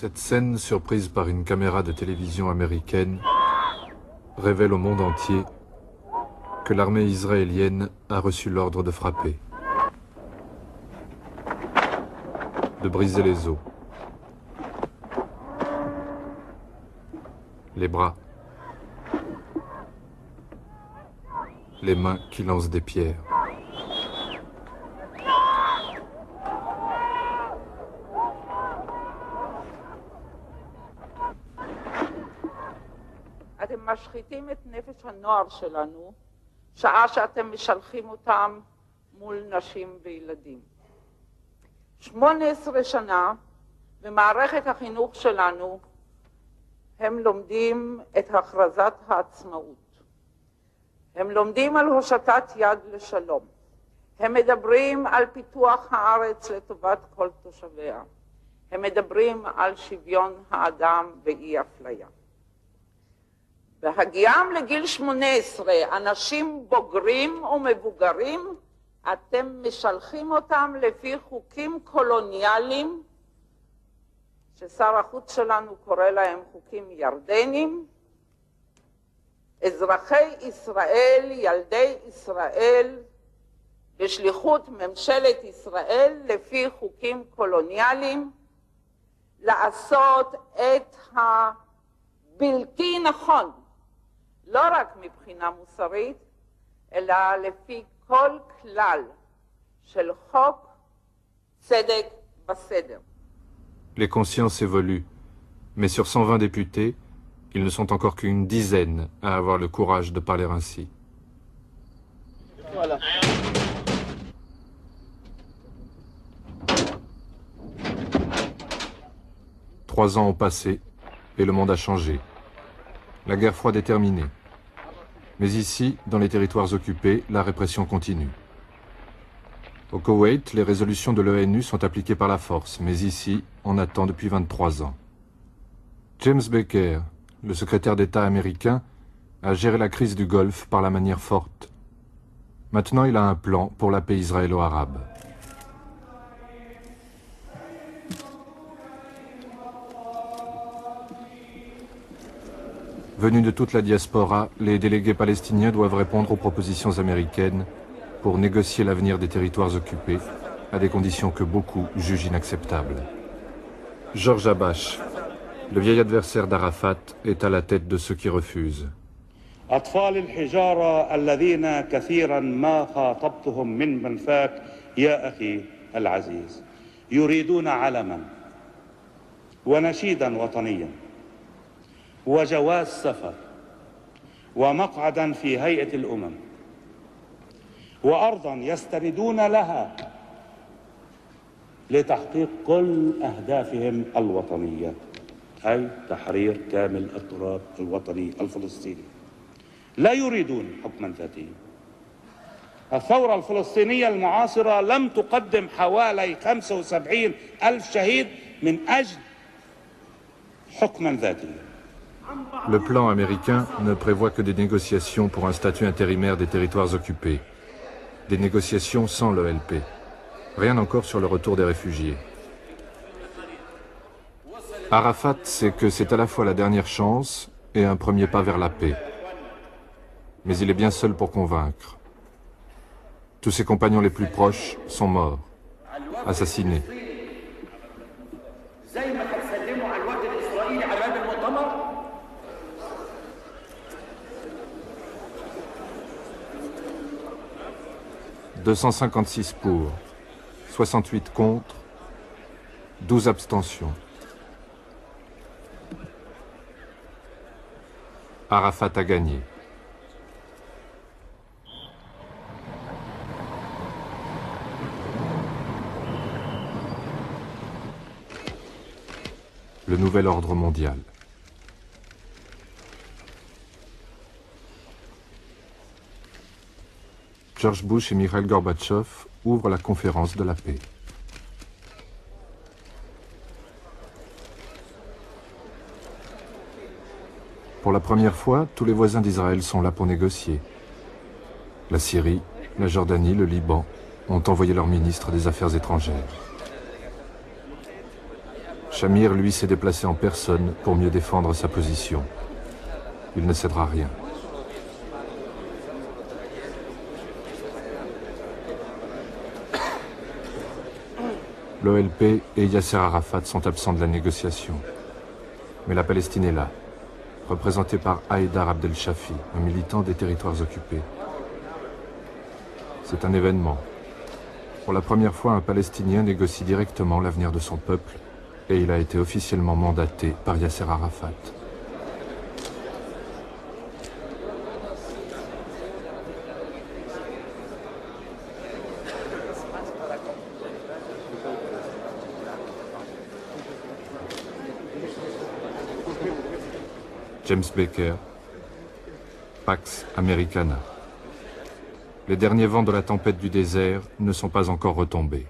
Cette scène, surprise par une caméra de télévision américaine, révèle au monde entier que l'armée israélienne a reçu l'ordre de frapper, de briser les os, les bras, les mains qui lancent des pierres. אתם משחיתים את נפש הנוער שלנו, שעה שאתם משלחים אותם מול נשים וילדים. 18 שנה במערכת החינוך שלנו הם לומדים את הכרזת העצמאות. הם לומדים על הושטת יד לשלום. הם מדברים על פיתוח הארץ לטובת כל תושביה. הם מדברים על שוויון האדם ואי אפליה. בהגיעם לגיל 18, אנשים בוגרים ומבוגרים, אתם משלחים אותם לפי חוקים קולוניאליים, ששר החוץ שלנו קורא להם חוקים ירדנים. אזרחי ישראל, ילדי ישראל, בשליחות ממשלת ישראל, לפי חוקים קולוניאליים, לעשות את הבלתי נכון, לא רק מבחינה מוסרית, אלא לפי כל כלל של חוק, צדק וסדר. Les consciences évoluent, mais sur 120 députés, ils ne sont encore qu'une dizaine à avoir le courage de parler ainsi. Voilà. Trois ans ont passé et le monde a changé. La guerre froide est terminée. Mais ici, dans les territoires occupés, la répression continue. Au Koweït, les résolutions de l'ONU sont appliquées par la force, mais ici, on attend depuis 23 ans. James Baker, le secrétaire d'État américain, a géré la crise du Golfe par la manière forte. Maintenant, il a un plan pour la paix israélo-arabe. Venus de toute la diaspora, les délégués palestiniens doivent répondre aux propositions américaines pour négocier l'avenir des territoires occupés à des conditions que beaucoup jugent inacceptables. Georges Habash, le vieil adversaire d'Arafat, est à la tête de ceux qui refusent. أطفال الحجارة الذين كثيرا ما خاطبتهم من منفاك يا أخي العزيز يريدون علما ونشيدا وطنيا وجواز سفر ومقعدا في هيئة الأمم وأرضا يستندون لها لتحقيق كل أهدافهم الوطنية أي تحرير كامل التراث الوطني الفلسطيني. لا يريدون حكما ذاتيا. الثورة الفلسطينية المعاصرة لم تقدم حوالي 75,000 شهيد من أجل حكما ذاتيا. Le plan américain ne prévoit que des négociations pour un statut intérimaire des territoires occupés. Des négociations sans l'OLP. Rien encore sur le retour des réfugiés. Arafat sait que c'est à la fois la dernière chance et un premier pas vers la paix. Mais il est bien seul pour convaincre. Tous ses compagnons les plus proches sont morts, assassinés. « 256 pour, 68 contre, 12 abstentions. Arafat a gagné. Le nouvel ordre mondial. George Bush et Mikhail Gorbatchev ouvrent la conférence de la paix. Pour la première fois, tous les voisins d'Israël sont là pour négocier. La Syrie, la Jordanie, le Liban ont envoyé leur ministre des Affaires étrangères. Shamir, lui, s'est déplacé en personne pour mieux défendre sa position. Il ne cédera rien. L'OLP et Yasser Arafat sont absents de la négociation. Mais la Palestine est là, représentée par Haïdar Abdel Shafi, un militant des territoires occupés. C'est un événement. Pour la première fois, un Palestinien négocie directement l'avenir de son peuple, et il a été officiellement mandaté par Yasser Arafat. James Baker, Pax Americana. Les derniers vents de la tempête du désert ne sont pas encore retombés.